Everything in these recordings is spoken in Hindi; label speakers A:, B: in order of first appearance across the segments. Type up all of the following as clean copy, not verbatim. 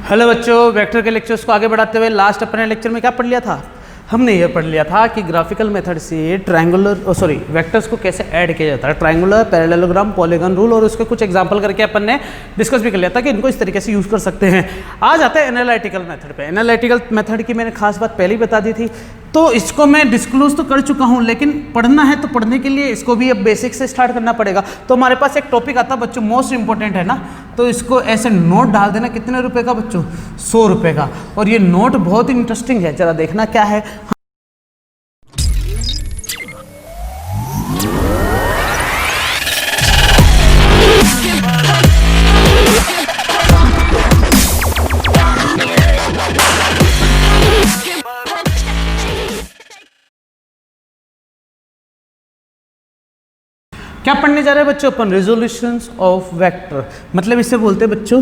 A: हेलो बच्चों, वेक्टर के लेक्चर्स को आगे बढ़ाते हुए लास्ट अपने लेक्चर में क्या पढ़ लिया था? हमने ये पढ़ लिया था कि ग्राफिकल मेथड से वेक्टर्स को कैसे ऐड किया जाता है, ट्रायंगुलर, पैरेललोग्राम, पॉलीगॉन रूल, और उसके कुछ एग्जांपल करके अपन ने डिस्कस भी कर लिया था कि इनको इस तरीके से यूज़ कर सकते हैं। आज आते हैं एनालिटिकल मेथड पे। एनालिटिकल मेथड की मैंने खास बात पहले ही बता दी थी, तो इसको मैं डिस्क्लोज तो कर चुका हूँ, लेकिन पढ़ना है तो पढ़ने के लिए इसको भी अब बेसिक से स्टार्ट करना पड़ेगा। तो हमारे पास एक टॉपिक आता है बच्चों, मोस्ट इंपॉर्टेंट है ना, तो इसको ऐसे नोट डाल देना। कितने रुपए का बच्चों? 100 रुपये का। और ये नोट बहुत इंटरेस्टिंग है, जरा देखना क्या है। क्या पढ़ने जा रहे हैं बच्चों अपन? रिजोल्यूशंस ऑफ वेक्टर, मतलब इसे बोलते हैं बच्चों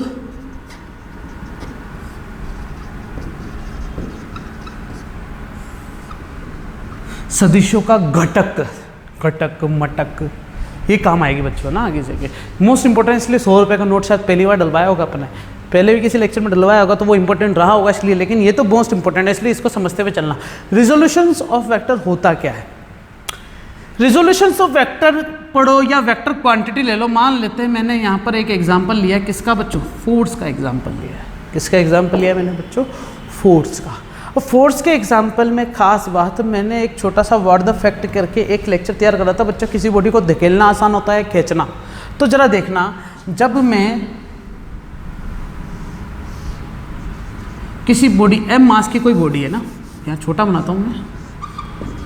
A: सदिशों का घटक मटक, ये काम आएगी बच्चों ना आगे जाके। मोस्ट इंपॉर्टेंट इसलिए 100 रुपये का नोट शायद पहली बार डलवाया होगा अपने, पहले भी किसी लेक्चर में डलवाया होगा तो वो इंपॉर्टेंट रहा होगा इसलिए, लेकिन ये तो मोस्ट इंपॉर्टेंट है इसलिए इसको समझते हुए चलना। रिजोल्यूशंस ऑफ वेक्टर होता क्या है? रिजोल्यूशंस ऑफ वेक्टर पढ़ो या वेक्टर क्वांटिटी ले लो। मान लेते हैं मैंने यहाँ पर एक एग्जांपल लिया, किसका बच्चों? फोर्स का एग्जांपल लिया है। किसका एग्जांपल लिया मैंने बच्चों? फोर्स का। और फोर्स के एग्जांपल में खास बात, मैंने एक छोटा सा व्हाट द फैक्ट करके एक लेक्चर तैयार करा था बच्चों। किसी बॉडी को धकेलना आसान होता है, खींचना। तो जरा देखना, जब मैं किसी बॉडी एम मास की कोई बॉडी है ना, यहाँ छोटा बनाता हूँ मैं,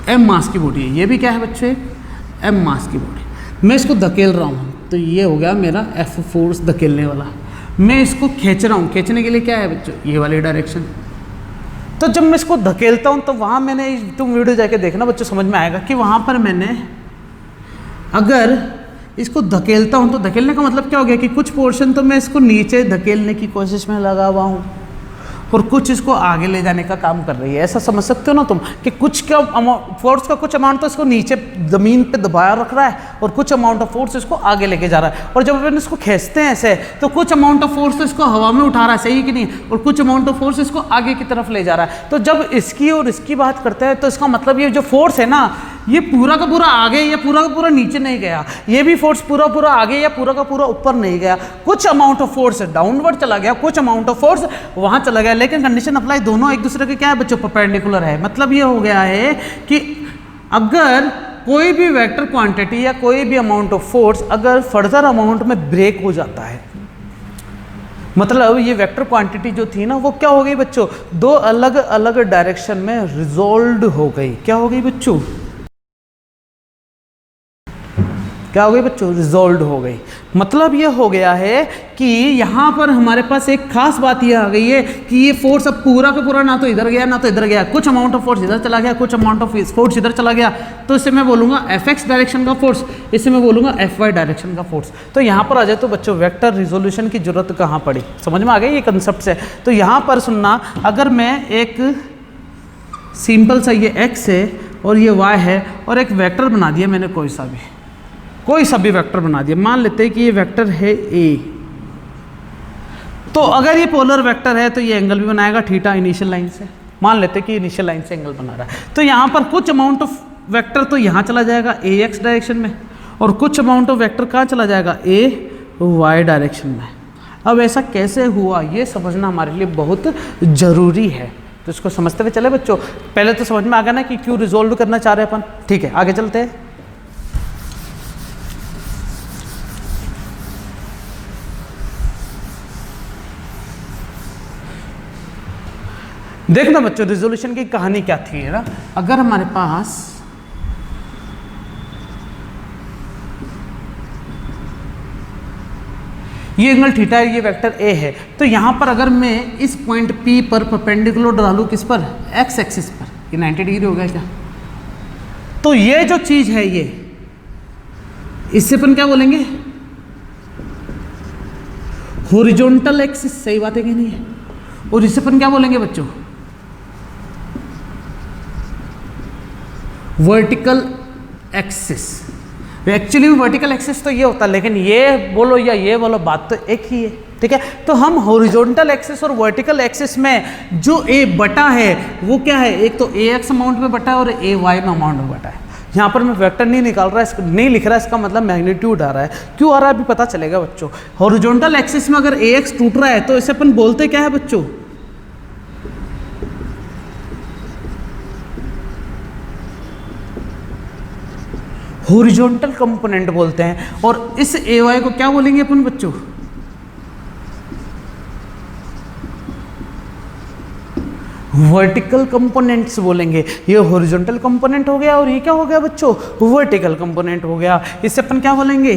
A: एम मास की बॉडी है, ये भी क्या है बच्चों? एम मास की बॉडी। मैं इसको धकेल रहा हूँ तो ये हो गया मेरा एफ फोर्स धकेलने वाला। मैं इसको खींच रहा हूँ, खींचने के लिए क्या है बच्चों? ये वाली डायरेक्शन। तो जब मैं इसको धकेलता हूँ तो वहाँ मैंने, तुम वीडियो जाके देखना बच्चों, समझ में आएगा कि वहाँ पर मैंने अगर इसको धकेलता हूँ तो धकेलने का मतलब क्या हो गया कि कुछ पोर्शन तो मैं इसको नीचे धकेलने की कोशिश में लगा हुआ हूँ और कुछ इसको आगे ले जाने का काम कर रही है। ऐसा समझ सकते हो ना तुम कि कुछ का फोर्स का कुछ अमाउंट तो इसको नीचे ज़मीन पे दबाया रख रहा है और कुछ अमाउंट ऑफ फोर्स इसको आगे लेके जा रहा है। और जब अपन इसको खींचते हैं ऐसे तो कुछ अमाउंट ऑफ फोर्स तो इसको हवा में उठा रहा है, सही कि नहीं, और कुछ अमाउंट ऑफ फोर्स इसको आगे की तरफ ले जा रहा है। तो जब इसकी और इसकी बात करते हैं तो इसका मतलब ये जो फोर्स है ना, ये पूरा का पूरा आगे या पूरा का पूरा नीचे नहीं गया, ये भी फोर्स पूरा पूरा आगे या पूरा का पूरा ऊपर नहीं गया। कुछ अमाउंट ऑफ फोर्स डाउनवर्ड चला गया, कुछ अमाउंट ऑफ फोर्स वहां चला गया, लेकिन कंडीशन अप्लाई दोनों एक दूसरे के क्या है बच्चों? परपेंडिकुलर है। मतलब ये हो गया है कि अगर कोई भी वेक्टर क्वांटिटी या कोई भी अमाउंट ऑफ फोर्स अगर फर्दर अमाउंट में ब्रेक हो जाता है, मतलब ये वेक्टर क्वांटिटी जो थी ना वो क्या हो गई बच्चों? दो अलग अलग डायरेक्शन में रिजॉल्व्ड हो गई। क्या हो गई बच्चों? क्या हो गई बच्चों? रिजॉल्व्ड हो गई। मतलब ये हो गया है कि यहाँ पर हमारे पास एक खास बात ये आ गई है कि ये फोर्स अब पूरा का पूरा ना तो इधर गया ना तो इधर गया, कुछ अमाउंट ऑफ फोर्स इधर चला गया, कुछ अमाउंट ऑफ फोर्स इधर चला गया। तो इसे मैं बोलूँगा fx डायरेक्शन का फोर्स, इसे मैं बोलूँगा fy डायरेक्शन का फोर्स। तो यहाँ पर आ जाए तो बच्चों वेक्टर रिजोल्यूशन की जरूरत कहाँ पड़ी? समझ में आ गई ये कंसेप्ट से? तो यहाँ पर सुनना, अगर मैं एक सिंपल सा ये x है और ये y है और एक वेक्टर बना दिया मैंने, कोई सा भी वेक्टर बना दिया। मान लेते हैं कि ये वेक्टर है a, तो अगर ये पोलर वेक्टर है तो ये एंगल भी बनाएगा थीटा इनिशियल लाइन से। मान लेते हैं कि इनिशियल लाइन से एंगल बना रहा है, तो यहाँ पर कुछ अमाउंट ऑफ वेक्टर तो यहाँ चला जाएगा ax डायरेक्शन में और कुछ अमाउंट ऑफ वेक्टर कहाँ चला जाएगा? ay डायरेक्शन में। अब ऐसा कैसे हुआ ये समझना हमारे लिए बहुत ज़रूरी है, तो इसको समझते हुए चले बच्चों। पहले तो समझ में आ गया ना कि क्यों रिजोल्व करना चाह रहे हैं अपन। ठीक है, आगे चलते हैं। देखना बच्चों रिजोल्यूशन की कहानी क्या थी है ना। अगर हमारे पास ये एंगल थीटा है, ये वेक्टर a है, तो यहां पर अगर मैं इस पॉइंट P पर परपेंडिकुलर डालूं, किस पर? x एक्सिस पर, ये 90 डिग्री हो गया क्या? तो ये जो चीज है ये, इससे अपन क्या बोलेंगे? Horizontal axis. सही बात है कि नहीं है? और इससे अपन क्या बोलेंगे बच्चों? Vertical axis. Actually vertical axis तो ये होता है, लेकिन ये बोलो या ये बोलो बात तो एक ही है। ठीक है। तो हम हॉरिजॉन्टल एक्सिस और वर्टिकल एक्सिस में जो ए बटा है वो क्या है, एक तो ए एक्स अमाउंट में बटा है और ए वाई में अमाउंट में बटा है। यहाँ पर मैं वेक्टर नहीं निकाल रहा, नहीं लिख रहा, इसका मतलब मैग्नीट्यूड आ रहा है। क्यों आ रहा है अभी पता चलेगा बच्चों। हॉरिजॉन्टल एक्सिस में अगर ए एक्स टूट रहा है तो इसे अपन बोलते क्या है बच्चों, हॉरिजॉन्टल कंपोनेंट बोलते हैं। और इस ए वाई को क्या बोलेंगे अपन बच्चों, वर्टिकल कंपोनेंट्स बोलेंगे। ये हॉरिजॉन्टल कंपोनेंट हो गया और ये क्या हो गया बच्चों, वर्टिकल कंपोनेंट हो गया। इसे अपन क्या बोलेंगे,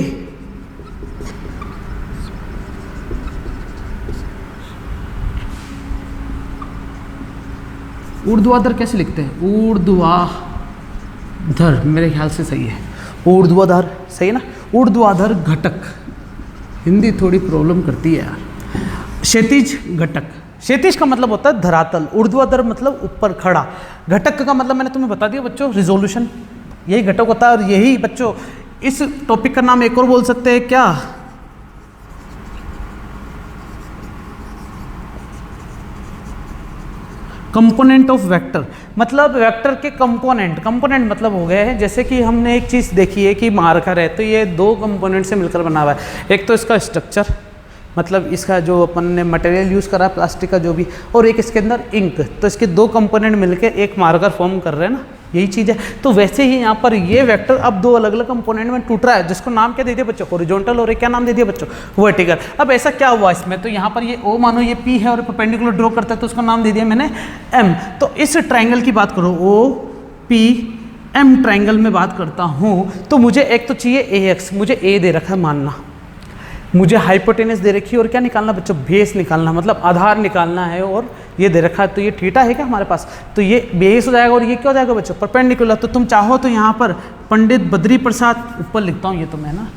A: ऊर्ध्वाधर। कैसे लिखते हैं, ऊर्ध्वाधर, मेरे ख्याल से सही है, ऊर्ध्वाधर सही है ना, ऊर्ध्वाधर घटक। हिंदी थोड़ी प्रॉब्लम करती है यार। क्षैतिज घटक, क्षैतिज का मतलब होता है धरातल, ऊर्ध्वाधर मतलब ऊपर खड़ा, घटक का मतलब मैंने तुम्हें बता दिया बच्चों, रिजोल्यूशन, यही घटक होता है। और यही बच्चों इस टॉपिक का नाम एक और बोल सकते हैं क्या, कंपोनेंट ऑफ वेक्टर। मतलब वेक्टर के कंपोनेंट, कंपोनेंट मतलब हो गए हैं, जैसे कि हमने एक चीज़ देखी है कि मार्कर है तो ये दो कंपोनेंट से मिलकर बना हुआ है। एक तो इसका स्ट्रक्चर, मतलब इसका जो अपन ने मटेरियल यूज़ करा प्लास्टिक का जो भी, और एक इसके अंदर इंक, तो इसके दो कंपोनेंट मिलकर एक मार्कर फॉर्म कर रहे हैं ना, यही चीज़ है। तो वैसे ही यहाँ पर ये वेक्टर अब दो अलग अलग कंपोनेंट में टूट रहा है, जिसको नाम क्या दे दिया बच्चों, हॉरिजॉन्टल, और एक क्या नाम दे दिया बच्चों, वर्टिकल। अब ऐसा क्या हुआ इसमें, तो यहाँ पर ये ओ मानो ये पी है और परपेंडिकुलर ड्रॉ करता है तो उसका नाम दे दिया मैंने एम। तो इस ट्राइंगल की बात करो, ओ पी एम ट्राइंगल में बात करता हूँ, तो मुझे एक तो चाहिए ए एक्स, मुझे ए दे रखा है मानना, मुझे हाइपोटेनस दे रखी है, और क्या निकालना बच्चों, बेस निकालना, मतलब आधार निकालना है, और ये दे रखा है। तो ये थीटा है क्या हमारे पास, तो ये बेस हो जाएगा और ये क्या हो जाएगा बच्चों, परपेंडिकुलर। तो तुम चाहो तो यहाँ पर पंडित बद्री प्रसाद, ऊपर लिखता हूँ ये तो मैं ना,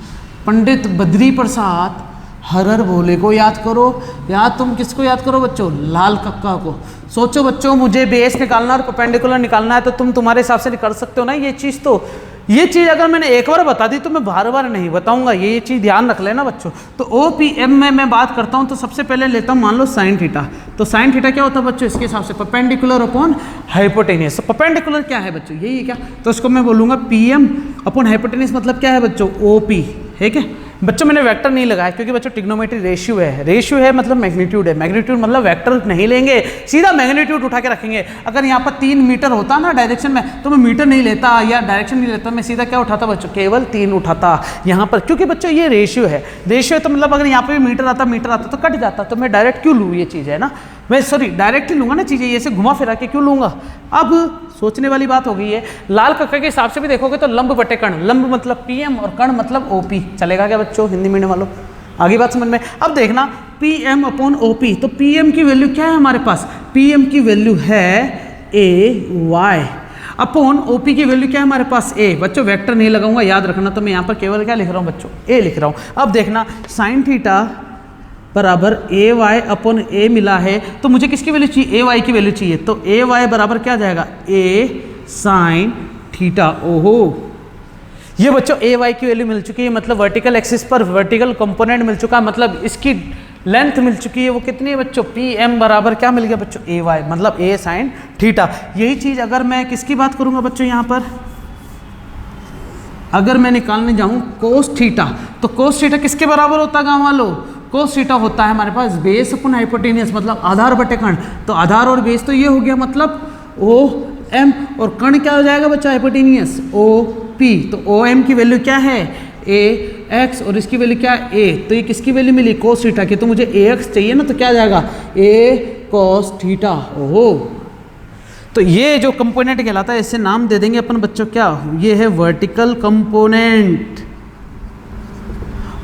A: पंडित बद्री प्रसाद हरर भोले को याद करो, या तुम किसको याद करो बच्चों, लाल कक्का को। सोचो बच्चों, मुझे बेस निकालना और परपेंडिकुलर निकालना है, तो तुम तुम्हारे हिसाब से कर सकते हो ना ये चीज़। तो ये चीज़ अगर मैंने एक बार बता दी तो मैं बार बार नहीं बताऊंगा, ये चीज़ ध्यान रख लेना बच्चों। तो ओ पी एम में मैं बात करता हूँ तो सबसे पहले लेता हूँ मान लो साइन थीटा। तो साइन थीटा क्या होता है बच्चों, इसके हिसाब से परपेंडिकुलर अपॉन हाइपोटेनियस। तो परपेंडिकुलर क्या है बच्चों, यही है क्या, तो इसको मैं बोलूँगा पी एम अपॉन हाइपोटेनियस, मतलब क्या है बच्चों, ओ पी है क्या बच्चों। मैंने वेक्टर नहीं लगाया क्योंकि बच्चों ट्रिग्नोमेट्री रेशियो है, रेशियो है मतलब मैग्नीट्यूड है, मैग्नीट्यूड मतलब वेक्टर नहीं लेंगे, सीधा मैग्नीट्यूड उठा के रखेंगे। अगर यहाँ पर 3 मीटर होता ना डायरेक्शन में तो मैं मीटर नहीं लेता या डायरेक्शन नहीं लेता, मैं सीधा क्या उठाता बच्चों, केवल 3 उठाता यहाँ पर, क्योंकि बच्चों ये रेशियो है। रेशियो है तो मतलब अगर यहाँ पे भी मीटर आता तो कट जाता, तो मैं डायरेक्ट क्यों लूँ ये चीज़ है ना, मैं सॉरी डायरेक्ट ही लूँगा ना चीज़ें, ये से घुमा फिरा के क्यों लूँगा। अब सोचने वाली बात हो गई है। लाल कक्का के हिसाब से भी देखोगे तो लंब बटे कण, लंब मतलब पीएम और कण मतलब ओपी, चलेगा क्या बच्चों हिंदी मीडियम वालों, आगे बात समझ में। अब देखना पीएम अपॉन ओपी, तो पीएम की वैल्यू क्या है हमारे पास, पीएम की वैल्यू है ए वाई अपॉन ओपी की वैल्यू क्या है हमारे पास ए। बच्चों वेक्टर नहीं लगाऊंगा, याद रखना, तो मैं यहाँ पर केवल क्या लिख रहा हूँ बच्चों, ए लिख रहा हूँ। अब देखना साइन थीटा बराबर ए वाई अपॉन ए मिला है, तो मुझे किसकी वैल्यू चाहिए, ए वाई की वैल्यू चाहिए, तो ए वाई बराबर क्या जाएगा, ए साइन थीटा। ओहो, ये बच्चों ए वाई की वैल्यू मिल चुकी है, मतलब वर्टिकल एक्सिस पर वर्टिकल कंपोनेंट मिल चुका है, मतलब इसकी लेंथ मिल चुकी है, वो कितनी है बच्चों, पी एम बराबर क्या मिल गया बच्चों, ए वाई मतलब ए साइन थीटा। यही चीज़ अगर मैं किसकी बात करूंगा बच्चों, यहाँ पर अगर मैं निकालने जाऊं कोस थीटा, तो कोस थीटा किसके बराबर होता है गाँव वालों, कोस थीटा होता है हमारे पास बेस अपन हाइपोटेनियस, मतलब आधार बटे कण। तो आधार और बेस तो ये हो गया, मतलब ओ एम, और कण क्या हो जाएगा बच्चा, हाइपोटेनियस ओ पी। तो ओ एम की वैल्यू क्या है, ए एक्स, और इसकी वैल्यू क्या है ए, तो ये किसकी वैल्यू मिली, कोस थीटा की। तो मुझे ए एक्स चाहिए ना, तो क्या जाएगा ए कोस थीटा। ओहो, तो ये जो कंपोनेंट कहलाता है इससे नाम दे देंगे अपन बच्चों क्या, ये है वर्टिकल कंपोनेंट,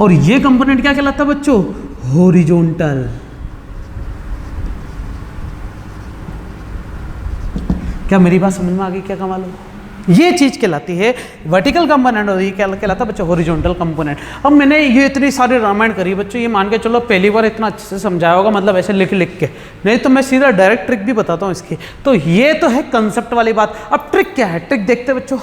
A: और ये कंपोनेंट क्या कहलाता है बच्चों, हॉरिजॉन्टल। क्या मेरी बात समझ में आ गई, क्या कमाल हो, ये चीज़ कहलाती है वर्टिकल कंपोनेंट, और ये क्या कहलाता है बच्चों, हॉरिजॉन्टल कंपोनेंट। अब मैंने ये इतनी सारी रामायण करी बच्चों, ये मान के चलो पहली बार इतना अच्छे से समझाया होगा, मतलब ऐसे लिख लिख के, नहीं तो मैं सीधा डायरेक्ट ट्रिक भी बताता हूँ इसकी। तो ये तो है कंसेप्ट वाली बात। अब ट्रिक क्या है, ट्रिक देखते बच्चों।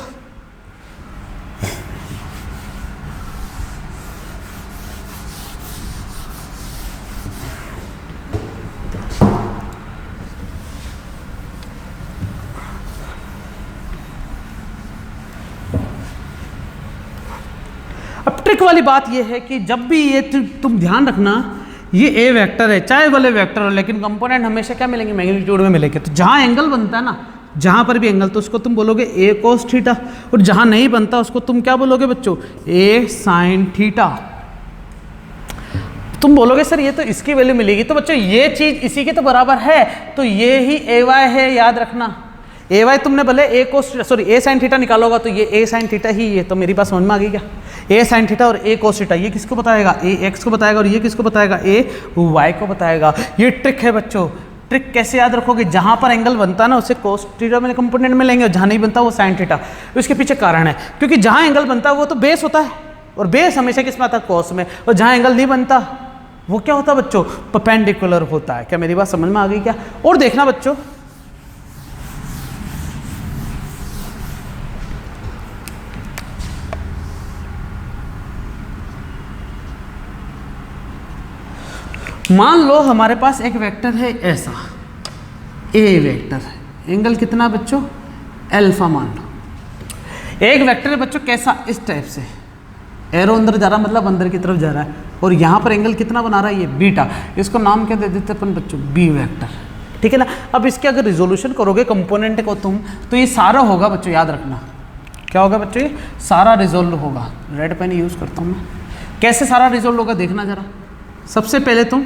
A: वाली बात ये है कि जब भी ये तुम ध्यान रखना, ये ए वेक्टर है, चाहे वाले वेक्टर हो, लेकिन कंपोनेंट हमेशा क्या मिलेंगे, मैग्नीट्यूड में मिलेंगे। तो जहाँ एंगल बनता है ना, जहाँ पर भी एंगल, तो उसको तुम बोलोगे ए कोस थीटा, और जहाँ नहीं बनता उसको तुम क्या बोलोगे बच्चों, ए साइन थीटा। तुम बोलोगे सर ये तो इसकी वैल्यू मिलेगी, तो बच्चों ये चीज इसी के तो बराबर है, तो ये ही ए वाई है, याद रखना। ए वाई तुमने भले ए कोस सॉरी ए साइन थीटा निकालोगा तो ये ए साइन थीटा ही है। तो मेरी बात समझ में आ गई क्या? ए साइन थीटा और ए कोस थीटा, ये किसको बताएगा, ए एक्स को बताएगा, और ये किसको बताएगा, ए वाई को बताएगा। ये ट्रिक है बच्चों। ट्रिक कैसे याद रखोगे, जहां पर एंगल बनता है ना उसे कोस थीटा में कंपोनेंट में लेंगे, और जहां नहीं बनता वो साइन थीटा। उसके पीछे कारण है, क्योंकि जहां एंगल बनता है वो तो बेस होता है, और बेस हमेशा किस में आता है, कोस में। और जहां एंगल नहीं बनता वो क्या होता है बच्चों, परपेंडिकुलर होता है। क्या मेरी बात समझ में आ गई क्या? और देखना बच्चों, मान लो हमारे पास एक वेक्टर है ऐसा, ए वेक्टर है, एंगल कितना बच्चों, अल्फा मान लो। एक वेक्टर है बच्चों कैसा, इस टाइप से, एरो अंदर जा रहा मतलब अंदर की तरफ जा रहा है, और यहाँ पर एंगल कितना बना रहा है, ये बीटा। इसको नाम क्या दे देते अपन बच्चों, बी वेक्टर, ठीक है ना। अब इसके अगर रिजोल्यूशन करोगे कंपोनेंट को तुम, तो ये सारा होगा बच्चों, याद रखना क्या होगा बच्चों, ये सारा रिजोल्व होगा। रेड पेन यूज़ करता हूँ मैं। कैसे सारा रिजोल्व होगा देखना जरा। सबसे पहले तुम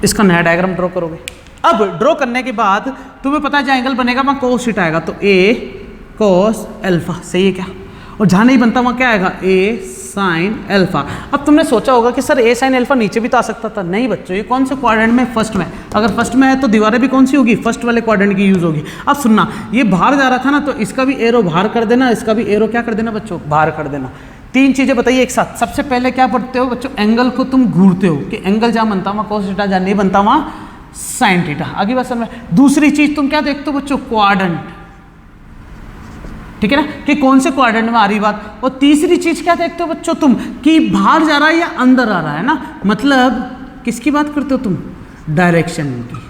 A: इसका नया डायग्राम ड्रॉ करोगे। अब ड्रॉ करने के बाद तुम्हें पता है जहाँ एंगल बनेगा वहाँ कोस थीटा आएगा, तो ए कोस अल्फा, सही है क्या? और जहाँ नहीं बनता वहाँ क्या आएगा, ए साइन अल्फा। अब तुमने सोचा होगा कि सर ए साइन अल्फा नीचे भी तो आ सकता था। नहीं बच्चों, ये कौन से क्वाड्रेंट में, फर्स्ट में। अगर फर्स्ट में है तो दीवारें भी कौन सी होगी, फर्स्ट वाले क्वाड्रेंट की यूज होगी। अब सुनना, ये बाहर जा रहा था ना, तो इसका भी एरो बाहर कर देना, इसका भी एरो क्या कर देना बच्चों, बाहर कर देना। तीन चीजें बताइए एक साथ। सबसे पहले क्या पढ़ते हो बच्चों, एंगल को तुम घूरते हो कि एंगल जहां बनता वहां कोस थीटा, जहां नहीं बनता वहां साइन थीटा। आगे बात समझ में। दूसरी चीज तुम क्या देखते हो बच्चों, क्वाड्रेंट, ठीक है ना, कि कौन से क्वाड्रेंट में आ रही बात। और तीसरी चीज क्या देखते हो बच्चों तुम, कि बाहर जा रहा है या अंदर आ रहा है ना, मतलब किसकी बात करते हो तुम, डायरेक्शन की।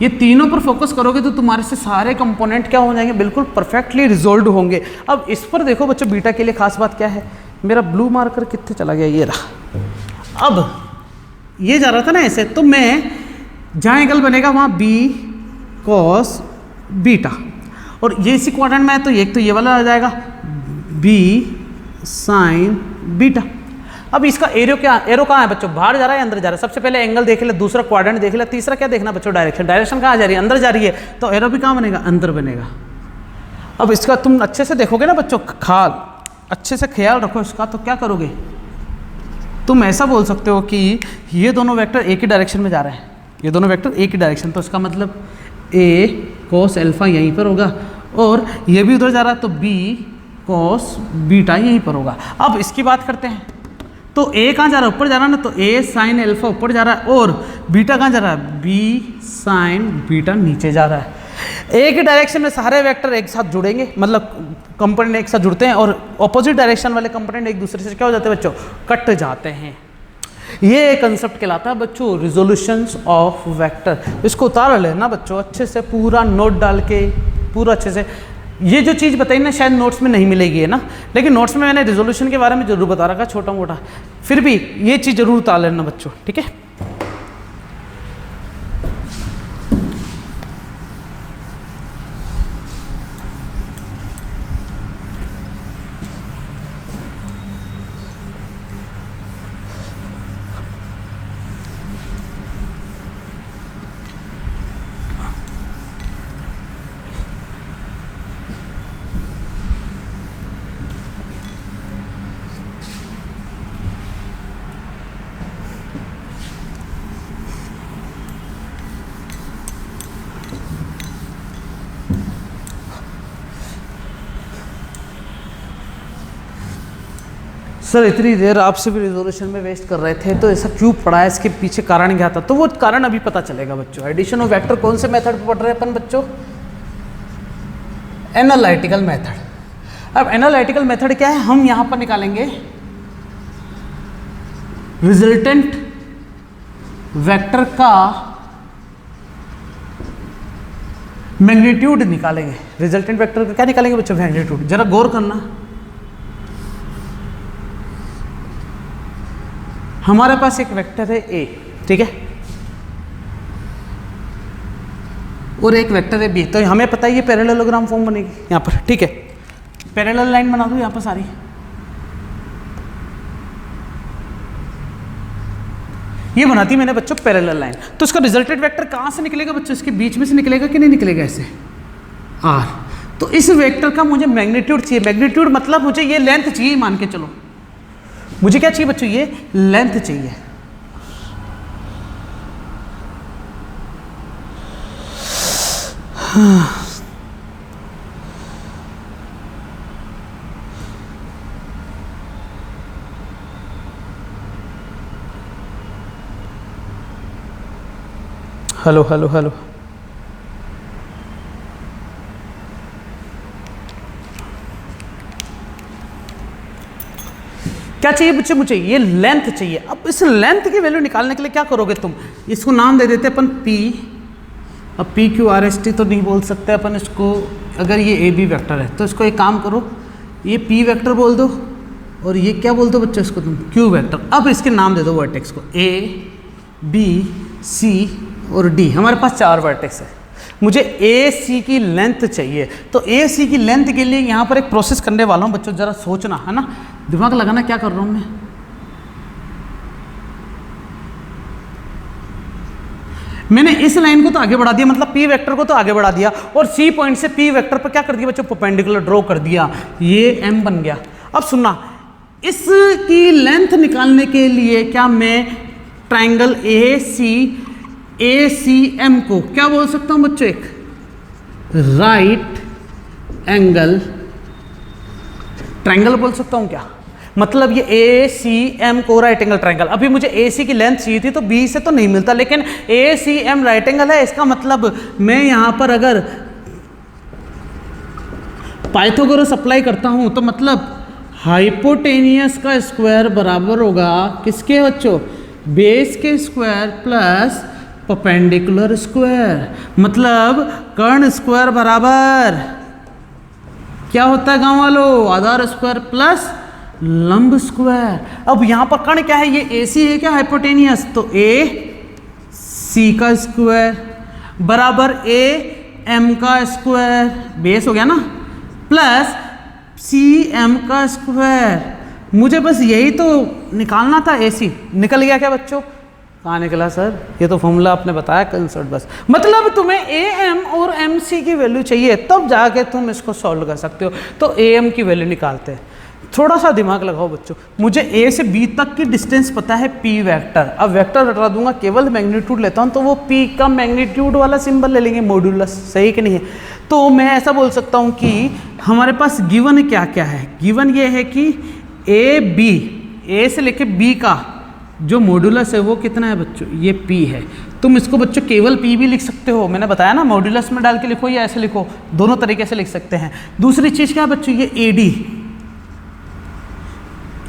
A: ये तीनों पर फोकस करोगे तो तुम्हारे से सारे कंपोनेंट क्या हो जाएंगे, बिल्कुल परफेक्टली रिजोल्व होंगे। अब इस पर देखो बच्चों, बीटा के लिए खास बात क्या है, मेरा ब्लू मार्कर कितने चला गया, ये रहा। अब ये जा रहा था ना ऐसे, तो मैं जहाँ एंगल बनेगा वहाँ बी कॉस बीटा, और ये इसी क्वाड्रेंट में है तो एक तो ये वाला आ जाएगा बी साइन बीटा। अब इसका एरो क्या, एरो कहाँ है बच्चों, बाहर जा रहा है अंदर जा रहा है। सबसे पहले एंगल देख ले, दूसरा क्वाड्रेंट देख ले, तीसरा क्या देखना बच्चों, डायरेक्शन। डायरेक्शन कहाँ जा रही है, अंदर जा रही है, तो एरो भी कहाँ बनेगा, अंदर बनेगा। अब इसका तुम अच्छे से देखोगे ना बच्चों, अच्छे से ख्याल रखो इसका, तो क्या करोगे, तुम ऐसा बोल सकते हो कि ये दोनों वेक्टर एक ही डायरेक्शन में जा रहे हैं, ये दोनों वेक्टर एक ही डायरेक्शन, तो इसका मतलब ए कोस अल्फा यहीं पर होगा, और ये भी उधर जा रहा है तो बी कोस बीटा यहीं पर होगा। अब इसकी बात करते हैं, तो ए कहाँ जा रहा है, ऊपर जा रहा है ना, तो ए साइन अल्फा ऊपर जा रहा है, और बीटा कहाँ जा रहा है, बी साइन बीटा नीचे जा रहा है। एक ही डायरेक्शन में सारे वेक्टर एक साथ जुड़ेंगे, मतलब कंपोनेंट एक साथ जुड़ते हैं, और ऑपोजिट डायरेक्शन वाले कंपोनेंट एक दूसरे से क्या हो जाते हैं बच्चों, कट जाते हैं। ये कंसेप्ट कहलाता है बच्चों रिजोल्यूशंस ऑफ वेक्टर। इसको उतार लेना बच्चों अच्छे से, पूरा नोट डाल के, पूरा अच्छे से। ये जो चीज़ बताई ना शायद नोट्स में नहीं मिलेगी है ना, लेकिन नोट्स में मैंने रिजोल्यूशन के बारे में जरूर बता रखा छोटा मोटा, फिर भी ये चीज़ जरूर उतार लेना बच्चों, ठीक है। सर इतनी देर आपसे भी रिजोल्यूशन में वेस्ट कर रहे थे, तो ऐसा क्यों पड़ा है, इसके पीछे कारण क्या था, तो वो कारण अभी पता चलेगा बच्चों। एडिशन ऑफ वेक्टर कौन से मेथड पे पढ़ रहे हैं अपन बच्चों, एनालिटिकल मेथड। अब एनालिटिकल मेथड क्या है, हम यहां पर निकालेंगे रिजल्टेंट वेक्टर का मैग्नीट्यूड निकालेंगे। रिजल्टेंट वेक्टर का क्या निकालेंगे बच्चों, मैग्नीट्यूड। जरा गौर करना, हमारे पास एक वेक्टर है ए, ठीक है, और एक वेक्टर है बी, तो हमें पता है ये पैरेललोग्राम फॉर्म बनेगी यहाँ पर, ठीक है। पैरेलल लाइन बना दूँ यहाँ पर सारी, ये बनाती मैंने बच्चों पैरेलल लाइन। तो इसका रिजल्टेड वेक्टर कहाँ से निकलेगा बच्चों, इसके बीच में से निकलेगा कि नहीं निकलेगा, ऐसे आर। तो इस वेक्टर का मुझे मैग्नीट्यूड चाहिए, मैग्नीट्यूड मतलब मुझे ये लेंथ चाहिए, मान के चलो मुझे क्या चाहिए बच्चों, ये लेंथ चाहिए। हेलो हेलो हेलो, क्या चाहिए बच्चे, मुझे ये लेंथ चाहिए। अब इस लेंथ की वैल्यू निकालने के लिए क्या करोगे तुम, इसको नाम दे देते अपन P। अब PQRST तो नहीं बोल सकते अपन इसको, अगर ये AB वेक्टर है तो इसको एक काम करो, ये P वेक्टर बोल दो और ये क्या बोल दो बच्चों इसको तुम, Q वेक्टर। अब इसके नाम दे दो वर्टेक्स को, A B C और D। हमारे पास 4 वर्टेक्स है, मुझे AC की लेंथ चाहिए। तो AC की लेंथ के लिए यहाँ पर एक प्रोसेस करने वाला हूँ बच्चों, ज़रा सोचना है ना, दिमाग लगाना क्या कर रहा हूँ मैं। मैंने इस लाइन को तो आगे बढ़ा दिया, मतलब P वेक्टर को तो आगे बढ़ा दिया, और C पॉइंट से P वेक्टर पर क्या कर दिया बच्चों, परपेंडिकुलर ड्रॉ कर दिया, ये M बन गया। अब सुनना, इसकी लेंथ निकालने के लिए क्या मैं ट्राइंगल ACM को क्या बोल सकता हूं बच्चों, एक राइट एंगल ट्राइंगल बोल सकता हूं क्या, मतलब ये ACM को राइट एंगल ट्राइंगल। अभी मुझे AC की लेंथ चाहिए थी तो B से तो नहीं मिलता, लेकिन ACM राइट एंगल है, इसका मतलब मैं यहां पर अगर पाइथागोरस अप्लाई करता हूं तो मतलब हाइपोटेनियस का स्क्वायर बराबर होगा किसके बच्चों, बेस के स्क्वायर प्लस परपेंडिकुलर स्क्वायर, मतलब कर्ण स्क्वायर बराबर क्या होता है गांव वालों, आधार स्क्वायर प्लस लंब स्क्वायर। अब यहां पर कर्ण क्या है, ये AC है क्या हाइपोटेनियस, तो AC का स्क्वायर बराबर AM का स्क्वायर, बेस हो गया ना, प्लस CM का स्क्वायर। मुझे बस यही तो निकालना था, AC निकल गया क्या बच्चों, कहाँ निकला सर, ये तो फॉर्मूला आपने बताया कंसर्ट बस। मतलब तुम्हें AM और MC की वैल्यू चाहिए तब जाके तुम इसको सॉल्व कर सकते हो। तो AM की वैल्यू निकालते हैं, थोड़ा सा दिमाग लगाओ बच्चों। मुझे A से B तक की डिस्टेंस पता है P वेक्टर, अब वेक्टर हटा दूंगा, केवल मैग्नीट्यूड लेता हूँ, तो वो P का मैग्नीट्यूड वाला सिंबल ले लेंगे, मॉड्यूलस, सही कि नहीं है। तो मैं ऐसा बोल सकता हूँ कि हमारे पास गिवन क्या क्या है, गिवन ये है कि A से लेके B का जो मॉड्यूलस है वो कितना है बच्चों, ये P है। तुम इसको बच्चों केवल P भी लिख सकते हो, मैंने बताया ना, मॉड्यूलस में डाल के लिखो या ऐसे लिखो, दोनों तरीके से लिख सकते हैं। दूसरी चीज़ क्या है बच्चों, ये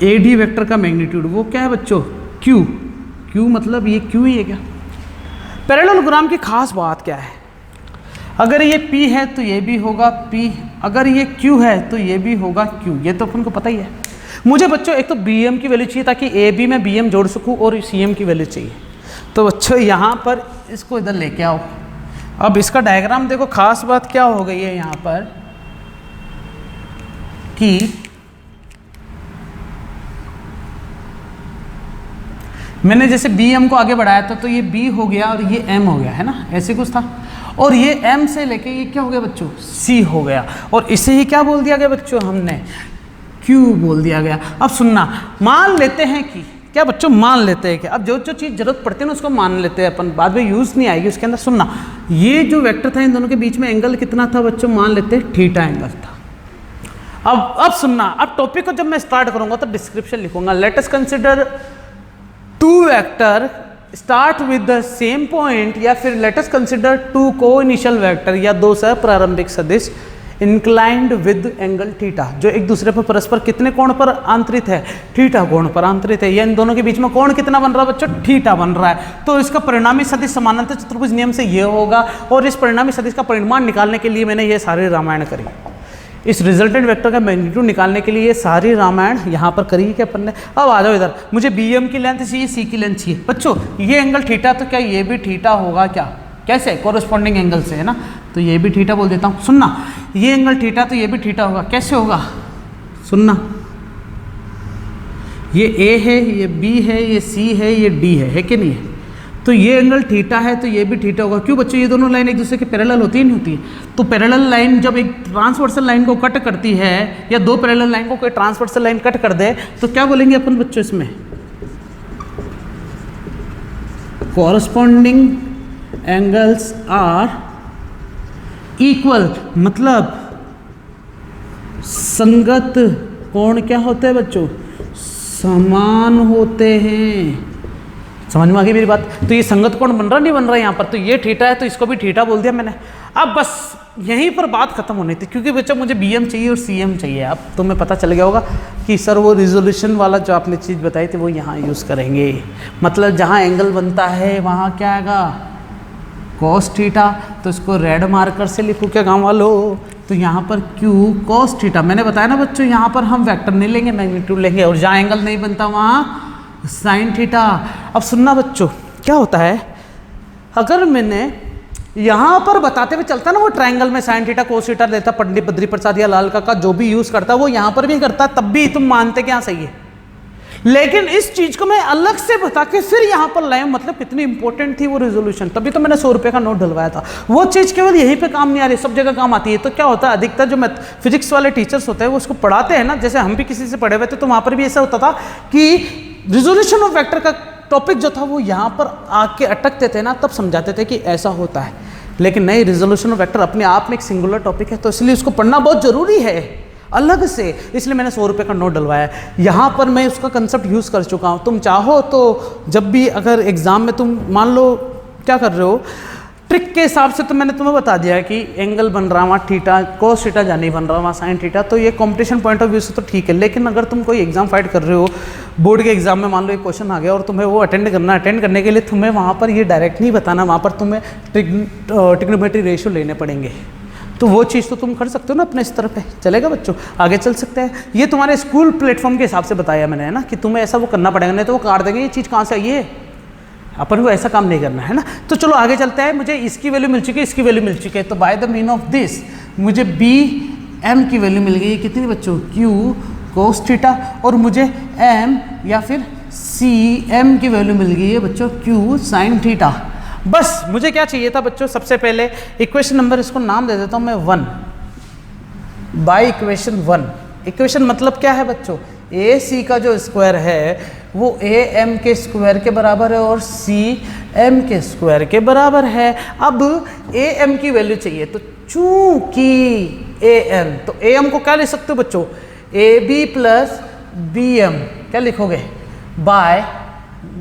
A: AD वेक्टर का मैग्नीट्यूड वो क्या है बच्चों, Q मतलब ये Q ही है क्या। पैरेललोग्राम की खास बात क्या है, अगर ये P है तो ये भी होगा P, अगर ये Q है तो ये भी होगा Q, ये तो अपन को पता ही है। मुझे बच्चों एक तो BM की वैल्यू चाहिए ताकि AB में BM जोड़ सकूं, और CM की वैल्यू चाहिए। तो बच्चों यहाँ पर इसको इधर लेके आओ। अब इसका डायग्राम देखो, खास बात क्या हो गई है यहाँ पर कि मैंने जैसे BM को आगे बढ़ाया था तो ये B हो गया और ये M हो गया, है ना, ऐसे कुछ था। और ये M से लेके ये क्या हो गया बच्चों, C हो गया, और इसे ही क्या बोल दिया गया बच्चों, हमने Q बोल दिया गया। अब सुनना, मान लेते हैं कि क्या बच्चों, मान लेते हैं कि अब जो चीज़ जरूरत पड़ती है ना उसको मान लेते हैं अपन, बाद में यूज़ नहीं आएगी उसके अंदर। सुनना, ये जो वेक्टर था इन दोनों के बीच में एंगल कितना था बच्चों, मान लेते हैं थीटा एंगल था। अब सुनना, अब टॉपिक को जब मैं स्टार्ट करूंगा तो डिस्क्रिप्शन लिखूंगा, let us consider two vector start with the same point, या फिर लेट अस कंसिडर टू को इनिशियल वेक्टर या दो सह प्रारंभिक सदिश इंक्लाइंड विद एंगल थीटा, जो एक दूसरे पर परस्पर कितने कोण पर आंतरित है, थीटा कोण पर आंतरित है। या इन दोनों के बीच में कोण कितना बन रहा है बच्चों, थीटा बन रहा है। तो इसका परिणामी सदिश समानांतर चतुर्भुज नियम से ये होगा, और इस परिणामी सदिश का परिमाण निकालने के लिए मैंने ये सारी रामायण करी। इस रिजल्टेंट वेक्टर का मैग्नीट्यूड निकालने के लिए ये सारी रामायण यहाँ पर करी क्या अपन ने। अब आ जाओ इधर, मुझे बी एम की लेंथ चाहिए, सी की लेंथ चाहिए। बच्चों ये एंगल थीटा, तो क्या ये भी थीटा होगा क्या? कैसे? कोरस्पॉन्डिंग एंगल से, है ना। तो ये भी थीटा बोल देता हूँ। सुनना, ये एंगल थीटा तो ये भी थीटा होगा। कैसे होगा? सुनना, ये ए है, ये बी है, ये सी है, ये डी है कि नहीं है? तो ये एंगल थीटा है तो ये भी थीटा होगा। क्यों बच्चों? ये दोनों लाइन एक दूसरे के पैरेलल होती ही नहीं होती है। तो पैरेलल लाइन जब एक ट्रांसवर्सल लाइन को कट करती है, या दो पैरेलल लाइन को कोई ट्रांसवर्सल लाइन कट कर दे, तो क्या बोलेंगे अपन बच्चों इसमें? कॉरस्पॉन्डिंग एंगल्स आर इक्वल, मतलब संगत कोण क्या होते हैं बच्चों? समान होते हैं। समझ में आ गई मेरी बात? तो ये संगत कोण बन रहा नहीं बन रहा यहाँ पर? तो ये थीटा है तो इसको भी थीटा बोल दिया मैंने। अब बस यहीं पर बात खत्म होनी थी, क्योंकि बच्चा मुझे बी एम चाहिए और सी एम चाहिए। अब तुम्हें पता चल गया होगा कि सर वो रिजोल्यूशन वाला जो आपने चीज़ बताई थी वो यहाँ यूज़ करेंगे। मतलब जहाँ एंगल बनता है वहाँ क्या आएगा? Cos theta. तो इसको रेड मार्कर से लिखो क्या गाँव वालों? तो यहाँ पर क्यू कॉस थीटा। मैंने बताया ना बच्चों, यहाँ पर हम वेक्टर नहीं लेंगे, मैग्नीट्यूड लेंगे, और जहाँ एंगल नहीं बनता वहाँ साइन थीटा। अब सुनना बच्चों, क्या होता है अगर मैंने यहाँ पर बताते हुए चलता ना, वो ट्रायंगल में साइन थीटा कोस थीटा लेता, पंडित बद्री प्रसाद या लाल काका जो भी यूज करता वो यहाँ पर भी करता, तब भी तुम मानते क्या सही है। लेकिन इस चीज को मैं अलग से बता के फिर यहाँ पर लाया, मतलब कितनी इंपॉर्टेंट थी वो रिजोल्यूशन। तभी तो मैंने 100 रुपये का नोट डलवाया था। वो चीज केवल यहीं पे काम नहीं आ रही, सब जगह काम आती है। तो क्या होता है, अधिकतर जो फिजिक्स वाले टीचर्स होते हैं वो उसको पढ़ाते हैं ना, जैसे हम भी किसी से पढ़े हुए थे, तो वहाँ पर भी ऐसा होता था कि रिजोल्यूशन ऑफ वेक्टर का टॉपिक जो था वो यहाँ पर आके अटकते थे ना, तब समझाते थे कि ऐसा होता है। लेकिन नहीं, रिजोल्यूशन ऑफ वेक्टर अपने आप में एक सिंगुलर टॉपिक है, तो इसलिए उसको पढ़ना बहुत जरूरी है अलग से। इसलिए मैंने 100 रुपये का नोट डलवाया है। यहाँ पर मैं उसका कंसेप्ट यूज़ कर चुका हूँ। तुम चाहो तो जब भी अगर एग्ज़ाम में तुम मान लो क्या कर रहे हो, ट्रिक के हिसाब से तो मैंने तुम्हें बता दिया कि एंगल बन रहा वहाँ थीटा, कोस थीटा जा नहीं बन रहा वहाँ साइन थीटा, तो ये कंपटीशन पॉइंट ऑफ व्यू से तो ठीक है। लेकिन अगर तुम कोई एग्जाम फाइट कर रहे हो, बोर्ड के एग्जाम में मान लो एक क्वेश्चन आ गया और तुम्हें वो अटेंड करने के लिए तुम्हें वहाँ पर ये डायरेक्ट नहीं बताना, वहाँ पर तुम्हें ट्रिग्नोमेट्री रेशियो लेने पड़ेंगे। तो वो चीज़ तो तुम कर सकते हो ना अपने स्तर पे। चलेगा बच्चों, आगे चल सकते हैं। ये तुम्हारे स्कूल प्लेटफॉर्म के हिसाब से बताया मैंने, है ना, कि तुम्हें ऐसा वो करना पड़ेगा, नहीं तो वो काट देंगे ये चीज़ कहाँ से आई है। अपन को ऐसा काम नहीं करना है ना। तो चलो आगे चलते हैं। मुझे इसकी वैल्यू मिल चुकी है, इसकी वैल्यू मिल चुकी है, तो by the mean of this मुझे बी एम की वैल्यू मिल गई है। कितनी बच्चों? Q cos theta. और मुझे एम या फिर सी एम की वैल्यू मिल गई है बच्चों क्यू साइन थीटा। बस मुझे क्या चाहिए था बच्चों? सबसे पहले इक्वेशन नंबर, इसको नाम दे देता हूँ मैं 1 बाय इक्वेशन 1। इक्वेशन मतलब क्या है बच्चों? ए सी का जो स्क्वायर है वो ए एम के स्क्वायर के बराबर है और सी एम के स्क्वायर के बराबर है। अब ए एम की वैल्यू चाहिए, तो चूंकि ए एम, तो ए एम को क्या लिख सकते हो बच्चों? A B plus B M. क्या लिखोगे? बाय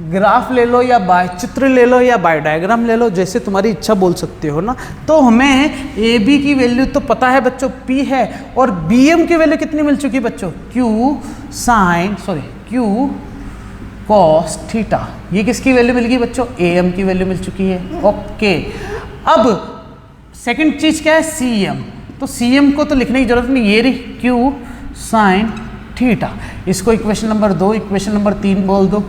A: ग्राफ ले लो या बाय चित्र ले लो या बाय डायग्राम ले लो, जैसे तुम्हारी इच्छा बोल सकते हो ना। तो हमें ए बी की वैल्यू तो पता है बच्चों, पी है, और बी एम की वैल्यू कितनी मिल चुकी है बच्चों? Q cos theta. ये किसकी वैल्यू मिल गई बच्चों? ए एम की वैल्यू मिल चुकी है। ओके, अब सेकंड चीज क्या है? C M. तो सी एम को तो लिखने की जरूरत नहीं, ये रही क्यू साइन थीटा। इसको इक्वेशन नंबर 2, इक्वेशन नंबर 3 बोल दो,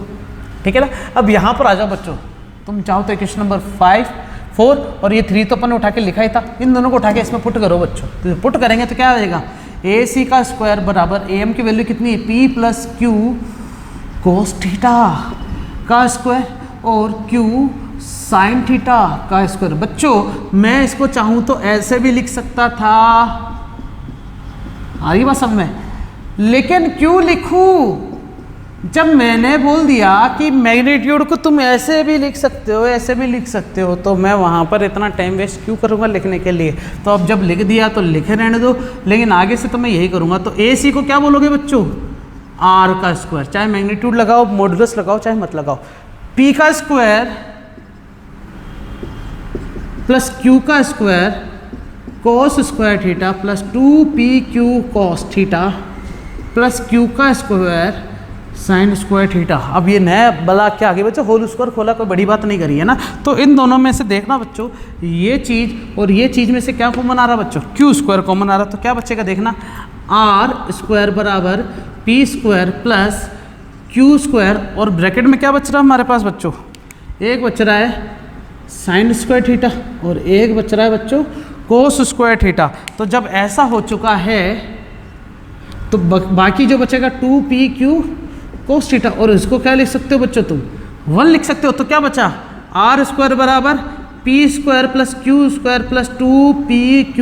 A: ठीक है ना। अब यहाँ पर आ जाओ बच्चों, तुम चाहो तो इक्वेशन नंबर 5, 4 और ये 3 तो अपन ने उठा के लिखा ही था, इन दोनों को उठा के इसमें पुट करो बच्चों। तो पुट करेंगे तो क्या आ जाएगा? ए सी का स्क्वायर बराबर ए एम की वैल्यू कितनी है? P plus Q cos theta का स्क्वायर और क्यू साइन थीटा का स्क्वायर। बच्चों मैं इसको चाहूँ तो ऐसे भी लिख सकता था, आ रही बात समझ में, लेकिन क्यों लिखूं? जब मैंने बोल दिया कि मैग्नीट्यूड को तुम ऐसे भी लिख सकते हो, ऐसे भी लिख सकते हो, तो मैं वहाँ पर इतना टाइम वेस्ट क्यों करूँगा लिखने के लिए? तो अब जब लिख दिया तो लिखे रहने दो, लेकिन आगे से तो मैं यही करूँगा। तो ए सी को क्या बोलोगे बच्चों? आर का स्क्वायर, चाहे मैग्नीट्यूड लगाओ, मॉडुलस लगाओ, चाहे मत लगाओ। पी का स्क्वायर प्लस क्यू का square cos square theta plus 2 P Q cos theta plus Q का स्क्वायर साइन स्क्वायर थीटा। अब ये नया बला क्या आगे बच्चों, होल स्क्वायर खोला, कोई बड़ी बात नहीं करी है ना। तो इन दोनों में से देखना बच्चों, ये चीज़ और ये चीज़ में से क्या कॉमन आ रहा बच्चों, क्यू स्क्वायर कॉमन आ रहा। तो क्या बचेगा देखना, आर स्क्वायर बराबर P square plus Q square, और ब्रैकेट में क्या बच रहा है हमारे पास बच्चों, एक बच रहा है साइन स्क्वायर थीटा और एक बच रहा है बच्चों कोस स्क्वायर थीटा। तो जब ऐसा हो चुका है तो बाकी जो बचेगा 2pq कोस थीटा, और इसको क्या लिख सकते हो बच्चों, तुम 1 लिख सकते हो। तो क्या बचा, आर स्क्वायर बराबर P square plus Q square plus 2pq